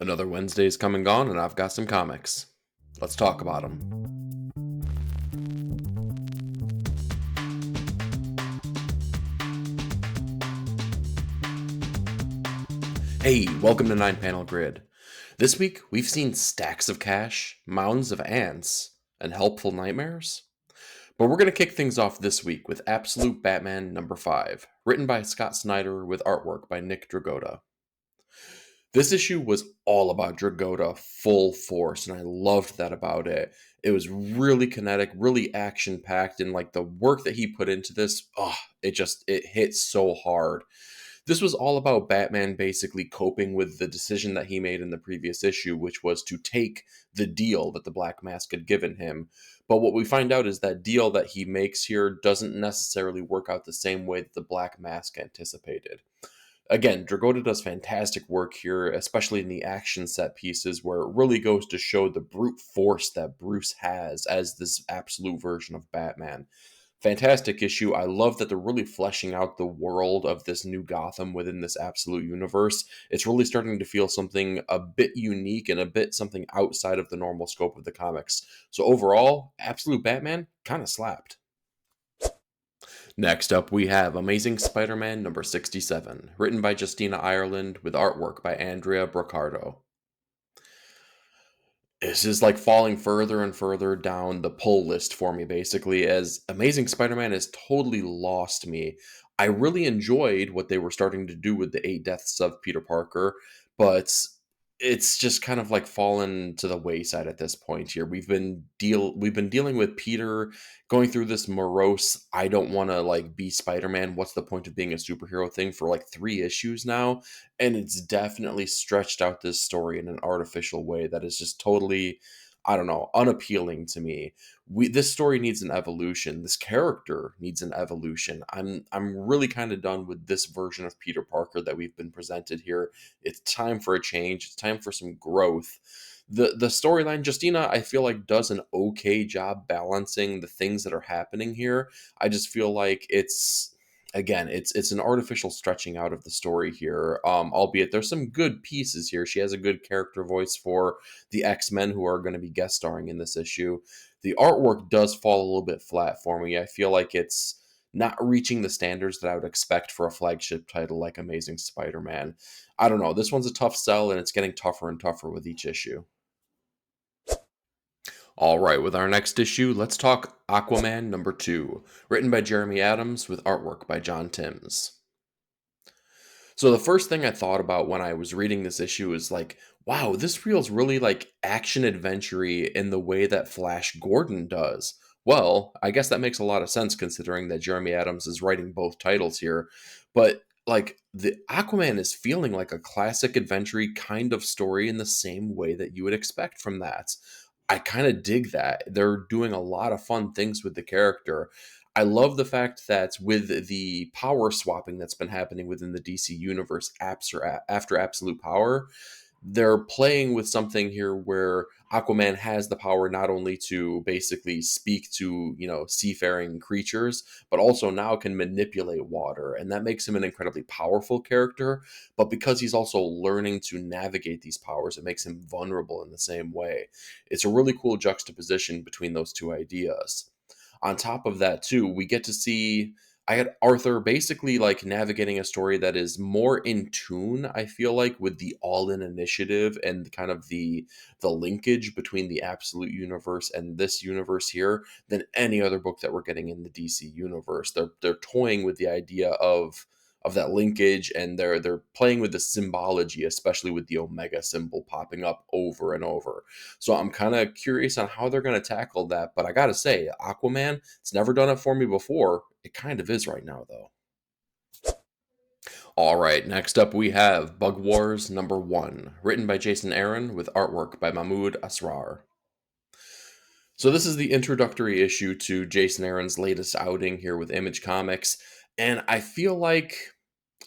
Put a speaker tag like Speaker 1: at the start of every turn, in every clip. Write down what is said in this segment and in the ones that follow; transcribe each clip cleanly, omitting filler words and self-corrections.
Speaker 1: Another Wednesday's come and gone, and I've got some comics. Let's talk about them. Hey, welcome to 9 Panel Grid. This week, we've seen stacks of cash, mounds of ants, and helpful nightmares. But we're going to kick things off this week with Absolute Batman number 5, written by Scott Snyder with artwork by Nick Dragotta. This issue was all about Dragotta full force, and I loved that about it. It was really kinetic, really action-packed, and like the work that he put into this, it hit so hard. This was all about Batman basically coping with the decision that he made in the previous issue, which was to take the deal that the Black Mask had given him. But what we find out is that deal that he makes here doesn't necessarily work out the same way that the Black Mask anticipated. Again, Dragotta does fantastic work here, especially in the action set pieces, where it really goes to show the brute force that Bruce has as this absolute version of Batman. Fantastic issue. I love that they're really fleshing out the world of this new Gotham within this absolute universe. It's really starting to feel something a bit unique and a bit something outside of the normal scope of the comics. So overall, Absolute Batman kind of slapped. Next up, we have Amazing Spider-Man number 67, written by Justina Ireland with artwork by Andrea Broccardo. This is like falling further and further down the pull list for me, basically, as Amazing Spider-Man has totally lost me. I really enjoyed what they were starting to do with the 8 Deaths of Peter Parker, but it's just kind of like fallen to the wayside at this point here. We've been dealing with Peter going through this morose I don't want to like be Spider-Man, what's the point of being a superhero thing for like 3 issues now, and it's definitely stretched out this story in an artificial way that is just totally, I don't know, unappealing to me. This story needs an evolution. This character needs an evolution. I'm really kind of done with this version of Peter Parker that we've been presented here. It's time for a change. It's time for some growth. The storyline, Justina, I feel like does an okay job balancing the things that are happening here. I just feel like it's an artificial stretching out of the story here, albeit there's some good pieces here. She has a good character voice for the X-Men who are going to be guest starring in this issue. The artwork does fall a little bit flat for me. I feel like it's not reaching the standards that I would expect for a flagship title like Amazing Spider-Man. I don't know, this one's a tough sell, and it's getting tougher and tougher with each issue. All right, with our next issue, let's talk Aquaman number 2, written by Jeremy Adams with artwork by John Timms. So the first thing I thought about when I was reading this issue is like, wow, this feels really like action adventure-y in the way that Flash Gordon does. Well, I guess that makes a lot of sense considering that Jeremy Adams is writing both titles here. But like the Aquaman is feeling like a classic adventure kind of story in the same way that you would expect from that. I kind of dig that. They're doing a lot of fun things with the character. I love the fact that with the power swapping that's been happening within the DC universe after Absolute Power, they're playing with something here where Aquaman has the power not only to basically speak to, seafaring creatures, but also now can manipulate water. And that makes him an incredibly powerful character. But because he's also learning to navigate these powers, it makes him vulnerable in the same way. It's a really cool juxtaposition between those two ideas. On top of that, too, we get to see I had Arthur basically like navigating a story that is more in tune, I feel like, with the all-in initiative and kind of the linkage between the absolute universe and this universe here than any other book that we're getting in the DC universe. They're toying with the idea of that linkage, and they're playing with the symbology, especially with the Omega symbol popping up over and over. So I'm kind of curious on how they're going to tackle that. But I got to say, Aquaman, it's never done it for me before. It kind of is right now, though. All right, next up we have Bug Wars number 1, written by Jason Aaron with artwork by Mahmoud Asrar. So this is the introductory issue to Jason Aaron's latest outing here with Image Comics, and I feel like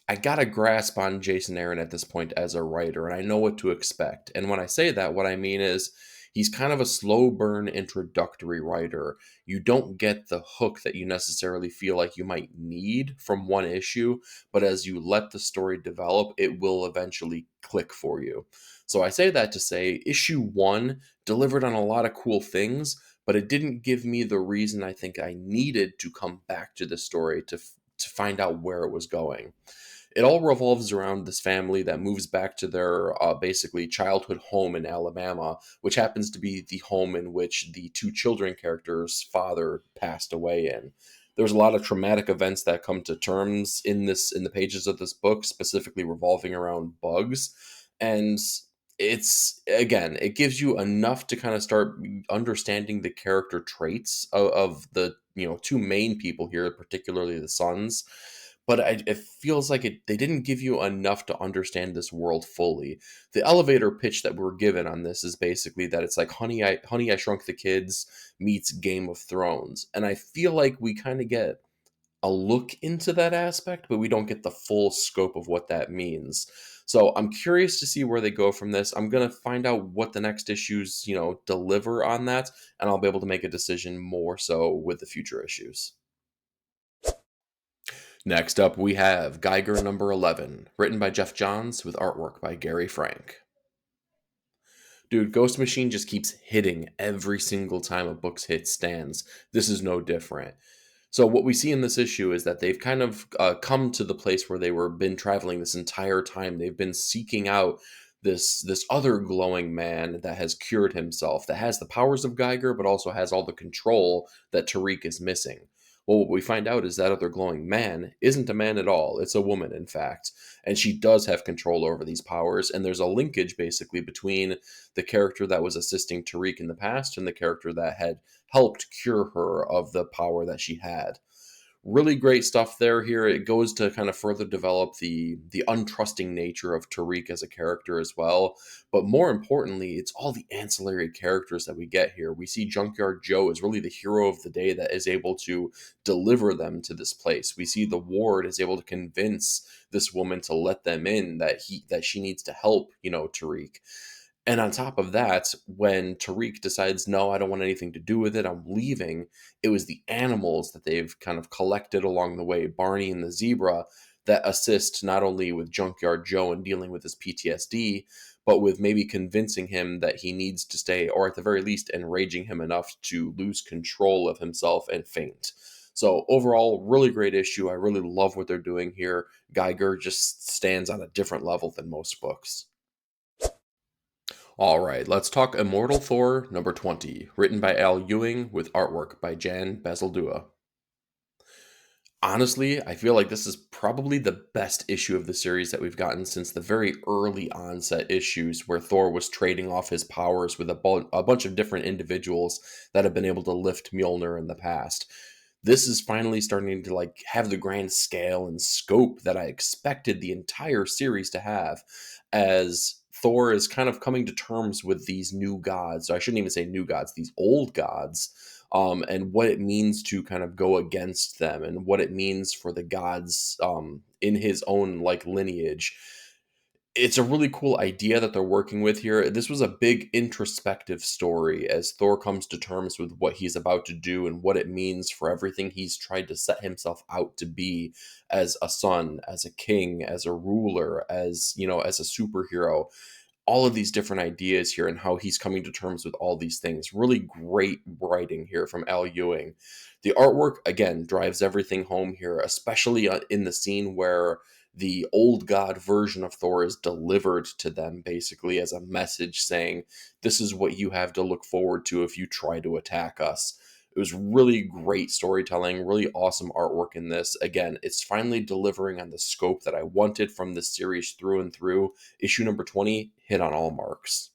Speaker 1: I got a grasp on Jason Aaron at this point as a writer, and I know what to expect. And when I say that, what I mean is He's kind of a slow burn introductory writer. You don't get the hook that you necessarily feel like you might need from one issue, but as you let the story develop, it will eventually click for you. So I say that to say issue 1 delivered on a lot of cool things, but it didn't give me the reason I think I needed to come back to the story to find out where it was going. It all revolves around this family that moves back to their basically childhood home in Alabama, which happens to be the home in which the two children characters' father passed away in. There's a lot of traumatic events that come to terms in the pages of this book, specifically revolving around bugs, and it's again it gives you enough to kind of start understanding the character traits of the two main people here, particularly the sons, but it feels like they didn't give you enough to understand this world fully. The elevator pitch that we're given on this is basically that it's like Honey, I Shrunk the Kids meets Game of Thrones. And I feel like we kind of get a look into that aspect, but we don't get the full scope of what that means. So I'm curious to see where they go from this. I'm going to find out what the next issues, deliver on that, and I'll be able to make a decision more so with the future issues. Next up, we have Geiger number 11, written by Jeff Johns with artwork by Gary Frank. Dude, Ghost Machine just keeps hitting every single time a book's hit stands. This is no different. So what we see in this issue is that they've kind of come to the place where they were been traveling this entire time. They've been seeking out this other glowing man that has cured himself, that has the powers of Geiger, but also has all the control that Tariq is missing. Well, what we find out is that other glowing man isn't a man at all. It's a woman, in fact. And she does have control over these powers. And there's a linkage, basically, between the character that was assisting Tariq in the past and the character that had helped cure her of the power that she had. Really great stuff there. Here it goes to kind of further develop the untrusting nature of Tariq as a character as well, but more importantly, it's all the ancillary characters that we get here. We see Junkyard Joe is really the hero of the day that is able to deliver them to this place. We see the ward is able to convince this woman to let them in, that she needs to help Tariq. And on top of that, when Tariq decides, no, I don't want anything to do with it, I'm leaving, it was the animals that they've kind of collected along the way, Barney and the zebra, that assist not only with Junkyard Joe in dealing with his PTSD, but with maybe convincing him that he needs to stay, or at the very least, enraging him enough to lose control of himself and faint. So overall, really great issue. I really love what they're doing here. Geiger just stands on a different level than most books. All right, let's talk Immortal Thor number 20, written by Al Ewing with artwork by Jan Bazaldua. Honestly, I feel like this is probably the best issue of the series that we've gotten since the very early onset issues where Thor was trading off his powers with a bunch of different individuals that have been able to lift Mjolnir in the past. This is finally starting to have the grand scale and scope that I expected the entire series to have, as Thor is kind of coming to terms with these new gods. So I shouldn't even say new gods, these old gods, and what it means to kind of go against them and what it means for the gods in his own lineage. It's a really cool idea that they're working with here. This was a big introspective story as Thor comes to terms with what he's about to do and what it means for everything he's tried to set himself out to be as a son, as a king, as a ruler, as a superhero. All of these different ideas here and how he's coming to terms with all these things. Really great writing here from Al Ewing. The artwork, again, drives everything home here, especially in the scene where the old god version of Thor is delivered to them basically as a message saying, this is what you have to look forward to if you try to attack us. It was really great storytelling, really awesome artwork in this. Again, it's finally delivering on the scope that I wanted from this series through and through. Issue number 20 hit on all marks.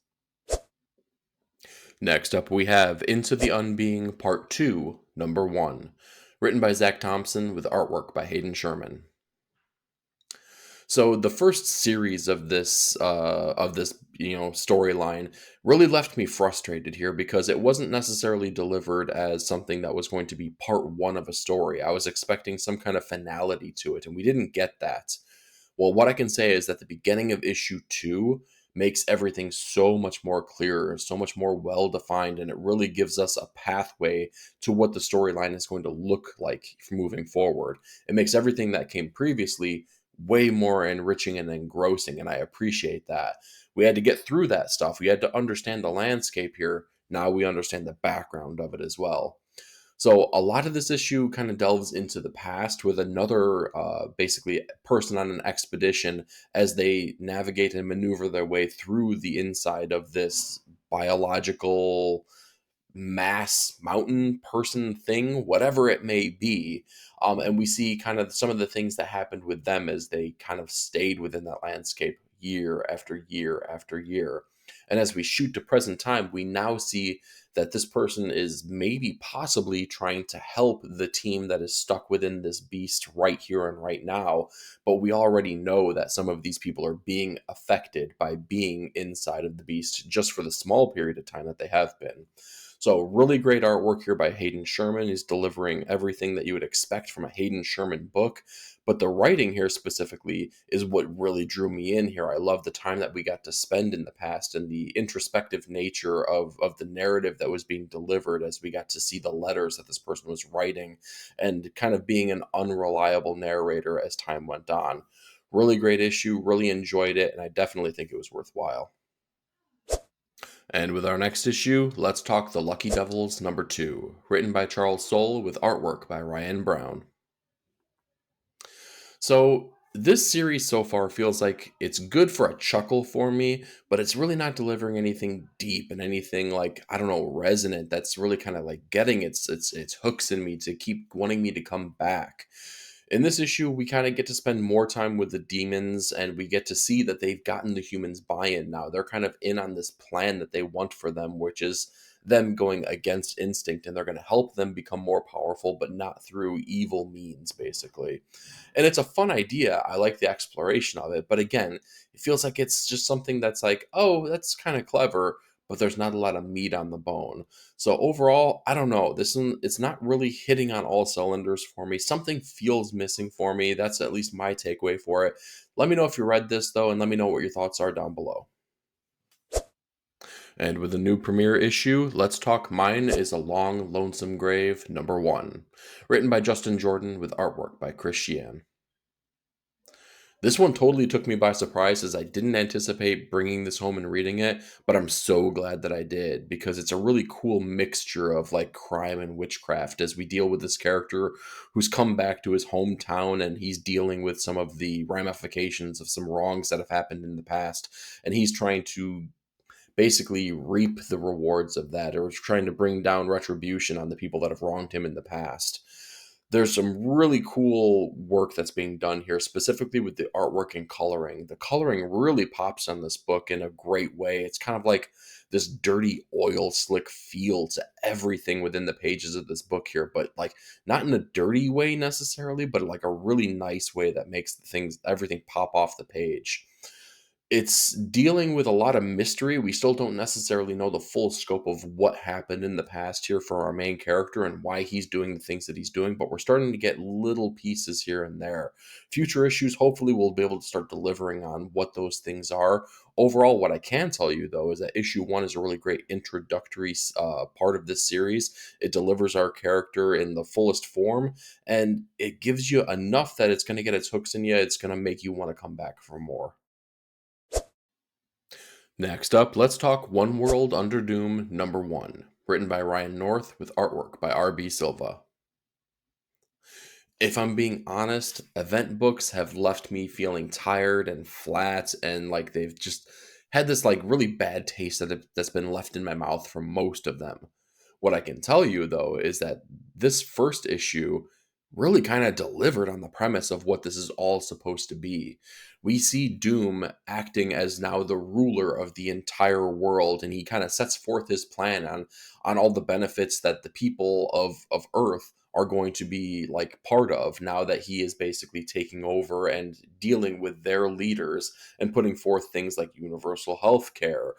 Speaker 1: Next up, we have Into the Unbeing Part 2, number 1, written by Zach Thompson with artwork by Hayden Sherman. So the first series of this storyline really left me frustrated here because it wasn't necessarily delivered as something that was going to be part one of a story. I was expecting some kind of finality to it, and we didn't get that. Well, what I can say is that the beginning of issue 2 makes everything so much more clearer, so much more well defined, and it really gives us a pathway to what the storyline is going to look like moving forward. It makes everything that came previously way more enriching and engrossing, and I appreciate that. We had to get through that stuff. We had to understand the landscape here. Now we understand the background of it as well. So a lot of this issue kind of delves into the past with another basically person on an expedition as they navigate and maneuver their way through the inside of this biological mass mountain person thing, whatever it may be. And we see kind of some of the things that happened with them as they kind of stayed within that landscape year after year after year. And as we shoot to present time, we now see that this person is maybe possibly trying to help the team that is stuck within this beast right here and right now. But we already know that some of these people are being affected by being inside of the beast just for the small period of time that they have been. So, really great artwork here by Hayden Sherman. He's delivering everything that you would expect from a Hayden Sherman book. But the writing here specifically is what really drew me in here. I love the time that we got to spend in the past and the introspective nature of the narrative that was being delivered as we got to see the letters that this person was writing and kind of being an unreliable narrator as time went on. Really great issue, really enjoyed it, and I definitely think it was worthwhile. And with our next issue, let's talk The Lucky Devils number 2, written by Charles Soule with artwork by Ryan Brown. So, this series so far feels like it's good for a chuckle for me, but it's really not delivering anything deep and anything like, I don't know, resonant that's really kind of like getting its hooks in me to keep wanting me to come back. In this issue, we kind of get to spend more time with the demons and we get to see that they've gotten the humans' buy in now. They're kind of in on this plan that they want for them, which is them going against instinct, and they're going to help them become more powerful, but not through evil means, basically. And it's a fun idea. I like the exploration of it. But again, it feels like it's just something that's like, oh, that's kind of clever, but there's not a lot of meat on the bone. So overall, I don't know. This one, it's not really hitting on all cylinders for me. Something feels missing for me. That's at least my takeaway for it. Let me know if you read this though, and let me know what your thoughts are down below. And with the new premiere issue, let's talk Mine is a Long, Lonesome Grave number 1, written by Justin Jordan with artwork by Chris Sheehan. This one totally took me by surprise as I didn't anticipate bringing this home and reading it, but I'm so glad that I did because it's a really cool mixture of like crime and witchcraft as we deal with this character who's come back to his hometown and he's dealing with some of the ramifications of some wrongs that have happened in the past, and he's trying to basically reap the rewards of that or trying to bring down retribution on the people that have wronged him in the past. There's some really cool work that's being done here, specifically with the artwork and coloring. The coloring really pops on this book in a great way. It's kind of like this dirty oil slick feel to everything within the pages of this book here, but like not in a dirty way necessarily, but like a really nice way that makes everything pop off the page. It's dealing with a lot of mystery. We still don't necessarily know the full scope of what happened in the past here for our main character and why he's doing the things that he's doing, but we're starting to get little pieces here and there. Future issues, hopefully, we'll be able to start delivering on what those things are. Overall, what I can tell you, though, is that issue 1 is a really great introductory part of this series. It delivers our character in the fullest form, and it gives you enough that it's going to get its hooks in you. It's going to make you want to come back for more. Next up, let's talk One World Under Doom number 1, written by Ryan North with artwork by R.B. Silva. If I'm being honest, event books have left me feeling tired and flat and like they've just had this like really bad taste that's been left in my mouth from most of them. What I can tell you though is that this first issue really kind of delivered on the premise of what this is all supposed to be. We see Doom acting as now the ruler of the entire world, and he kind of sets forth his plan on all the benefits that the people of Earth are going to be like part of now that he is basically taking over and dealing with their leaders and putting forth things like universal health care,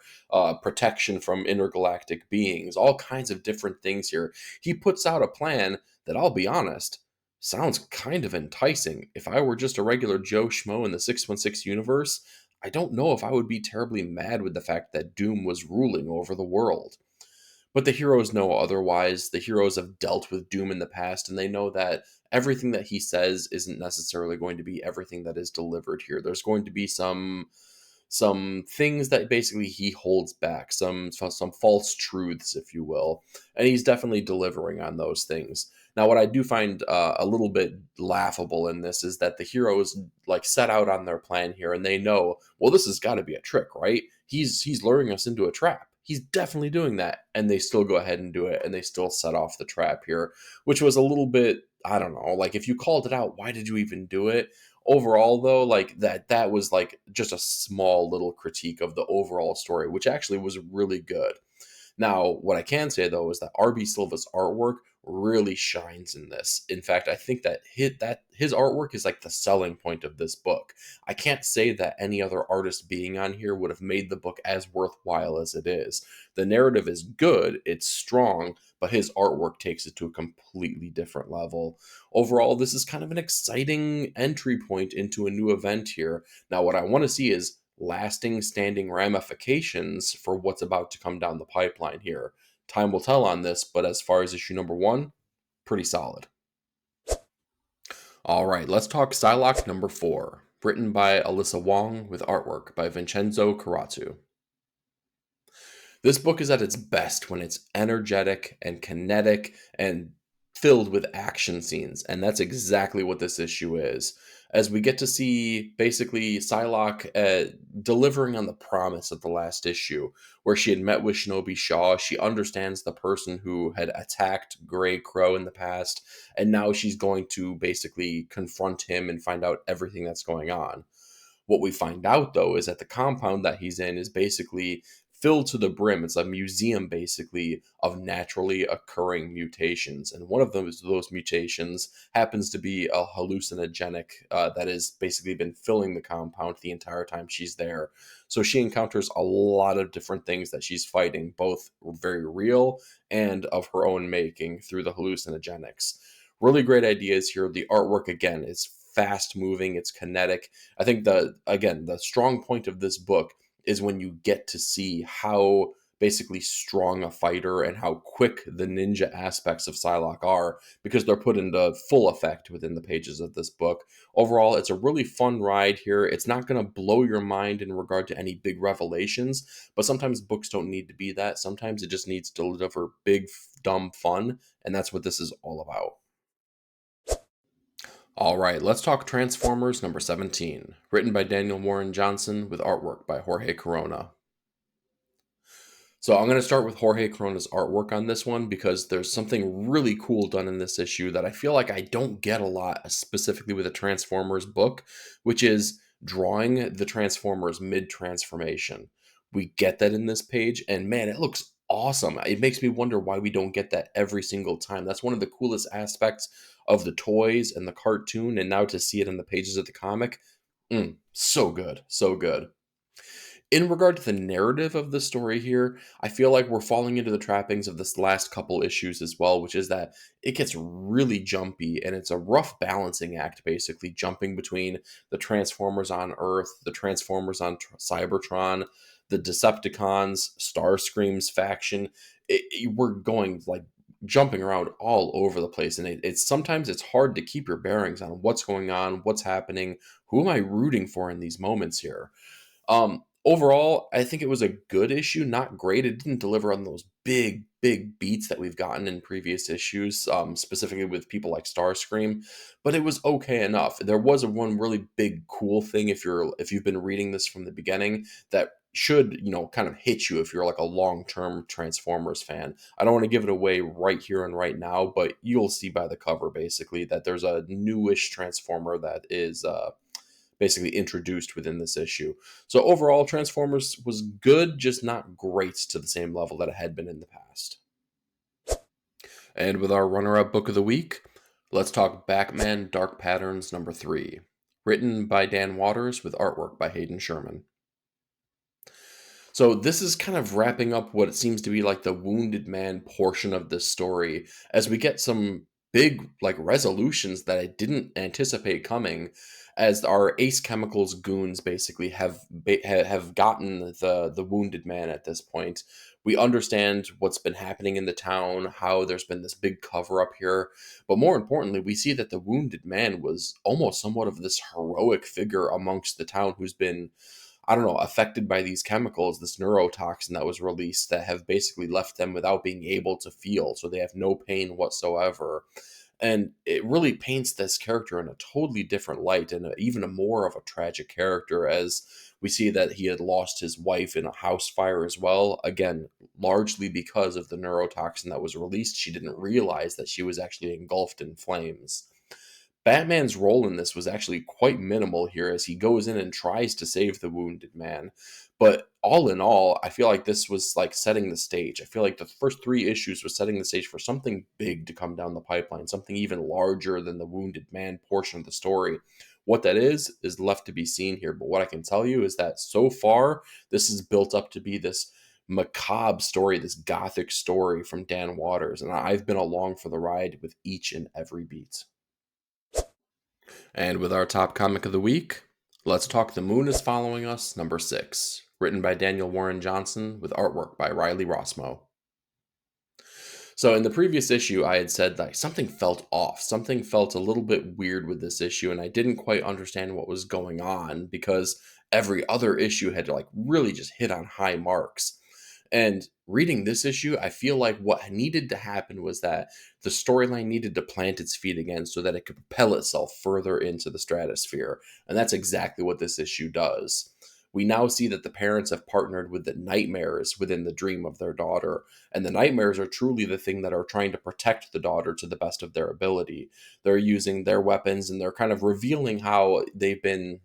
Speaker 1: protection from intergalactic beings, all kinds of different things here. He puts out a plan that, I'll be honest, sounds kind of enticing. If I were just a regular Joe Schmo in the 616 universe, I don't know if I would be terribly mad with the fact that Doom was ruling over the world. But the heroes know otherwise. The heroes have dealt with Doom in the past, and they know that everything that he says isn't necessarily going to be everything that is delivered here. There's going to be some things that basically he holds back, some false truths, if you will, and he's definitely delivering on those things. Now, what I do find a little bit laughable in this is that the heroes like set out on their plan here, and they know, well, this has got to be a trick, right? He's luring us into a trap. He's definitely doing that, and they still go ahead and do it, and they still set off the trap here, which was a little bit, I don't know, like if you called it out, why did you even do it? Overall though, like that was like just a small little critique of the overall story, which actually was really good. Now, what I can say though is that RB Silva's artwork really shines in this. In fact, I think that his artwork is like the selling point of this book. I can't say that any other artist being on here would have made the book as worthwhile as it is. The narrative is good, it's strong, but his artwork takes it to a completely different level. Overall, this is kind of an exciting entry point into a new event here. Now, what I want to see is lasting standing ramifications for what's about to come down the pipeline here. Time will tell on this, but as far as issue number 1, pretty solid. All right, let's talk Psylocke number 4, written by Alyssa Wong with artwork by Vincenzo Carratù. This book is at its best when it's energetic and kinetic and filled with action scenes, and that's exactly what this issue is. As we get to see basically Psylocke delivering on the promise of the last issue, where she had met with Shinobi Shaw. She understands the person who had attacked Grey Crow in the past, and now she's going to basically confront him and find out everything that's going on. What we find out, though, is that the compound that he's in is basically filled to the brim. It's a museum, basically, of naturally occurring mutations. And one of those mutations happens to be a hallucinogenic that has basically been filling the compound the entire time she's there. So she encounters a lot of different things that she's fighting, both very real and of her own making through the hallucinogenics. Really great ideas here. The artwork, again, is fast moving, it's kinetic. I think the strong point of this book is when you get to see how basically strong a fighter and how quick the ninja aspects of Psylocke are, because they're put into full effect within the pages of this book. Overall, it's a really fun ride here. It's not going to blow your mind in regard to any big revelations, but sometimes books don't need to be that. Sometimes it just needs to deliver big, dumb fun, and that's what this is all about. All right, let's talk Transformers number 17, written by Daniel Warren Johnson with artwork by Jorge Corona. So I'm going to start with Jorge Corona's artwork on this one because there's something really cool done in this issue that I feel like I don't get a lot, specifically with a Transformers book, which is drawing the Transformers mid-transformation. We get that in this page, and man, it looks awesome. It makes me wonder why we don't get that every single time. That's one of the coolest aspects of the toys and the cartoon, and now to see it in the pages of the comic, so good, so good. In regard to the narrative of the story here, I feel like we're falling into the trappings of this last couple issues as well, which is that it gets really jumpy and it's a rough balancing act, basically jumping between the Transformers on Earth, the Transformers on Cybertron, the Decepticons, Starscream's faction. We're going like jumping around all over the place, and it's sometimes it's hard to keep your bearings on what's going on, what's happening, who am I rooting for in these moments here. Overall, I think it was a good issue, not great. It didn't deliver on those big beats that we've gotten in previous issues, specifically with people like Starscream, but it was okay enough. There was one really big cool thing if you've been reading this from the beginning that should, kind of hit you if you're like a long-term Transformers fan. I don't want to give it away right here and right now, but you'll see by the cover basically that there's a newish Transformer that is basically introduced within this issue. So overall, Transformers was good, just not great to the same level that it had been in the past. And with our runner-up book of the week, let's talk Batman Dark Patterns number 3, written by Dan Waters with artwork by Hayden Sherman. So this is kind of wrapping up what it seems to be like the Wounded Man portion of this story, as we get some big like resolutions that I didn't anticipate coming, as our Ace Chemicals goons basically have gotten the wounded man at this point. We understand what's been happening in the town, how there's been this big cover up here, but more importantly, we see that the wounded man was almost somewhat of this heroic figure amongst the town who's been, I don't know, affected by these chemicals, this neurotoxin that was released that have basically left them without being able to feel. So they have no pain whatsoever. And it really paints this character in a totally different light, and even a more of a tragic character, as we see that he had lost his wife in a house fire as well. Again, largely because of the neurotoxin that was released. She didn't realize that she was actually engulfed in flames. Batman's role in this was actually quite minimal here, as he goes in and tries to save the wounded man. But all in all, I feel like this was like setting the stage. I feel like the first three issues was setting the stage for something big to come down the pipeline, something even larger than the wounded man portion of the story. What that is left to be seen here. But what I can tell you is that so far, this is built up to be this macabre story, this gothic story from Dan Waters. And I've been along for the ride with each and every beat. And with our top comic of the week, let's talk The Moon is Following Us, number 6, written by Daniel Warren Johnson with artwork by Riley Rossmo. So in the previous issue, I had said like something felt off. Something felt a little bit weird with this issue, and I didn't quite understand what was going on because every other issue had like really just hit on high marks. And reading this issue, I feel like what needed to happen was that the storyline needed to plant its feet again so that it could propel itself further into the stratosphere. And that's exactly what this issue does. We now see that the parents have partnered with the nightmares within the dream of their daughter. And the nightmares are truly the thing that are trying to protect the daughter to the best of their ability. They're using their weapons, and they're kind of revealing how they've been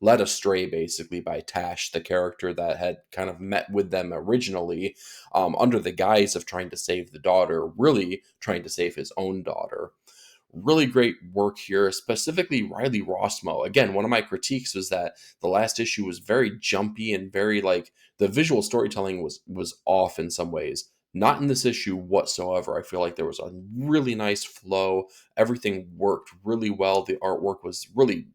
Speaker 1: led astray basically by Tash, the character that had kind of met with them originally, under the guise of trying to save the daughter, really trying to save his own daughter. Really great work here, specifically Riley Rossmo. Again, one of my critiques was that the last issue was very jumpy and very like the visual storytelling was off in some ways. Not in this issue whatsoever. I feel like there was a really nice flow. Everything worked really well. The artwork was really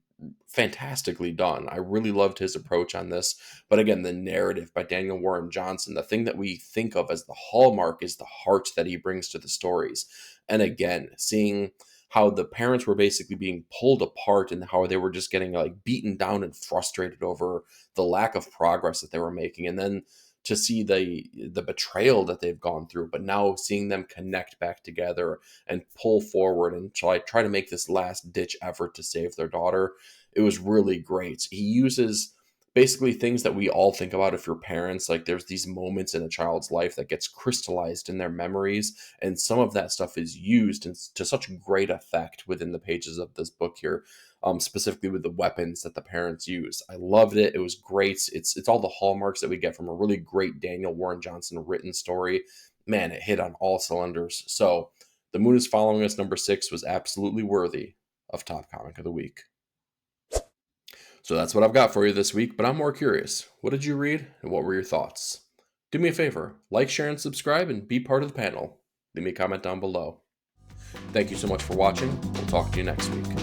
Speaker 1: fantastically done. I really loved his approach on this. But again, the narrative by Daniel Warren Johnson, the thing that we think of as the hallmark is the heart that he brings to the stories. And again, seeing how the parents were basically being pulled apart and how they were just getting like beaten down and frustrated over the lack of progress that they were making. And then to see the betrayal that they've gone through, but now seeing them connect back together and pull forward and try to make this last ditch effort to save their daughter. It was really great. He uses basically things that we all think about if you're parents. Like there's these moments in a child's life that gets crystallized in their memories, and some of that stuff is used to such great effect within the pages of this book here. Specifically with the weapons that the parents use. I loved it. It was great. It's all the hallmarks that we get from a really great Daniel Warren Johnson written story. Man, it hit on all cylinders. So The Moon is Following Us, number 6, was absolutely worthy of top comic of the week. So that's what I've got for you this week, but I'm more curious. What did you read, and what were your thoughts? Do me a favor, like, share, and subscribe, and be part of the panel. Leave me a comment down below. Thank you so much for watching. We'll talk to you next week.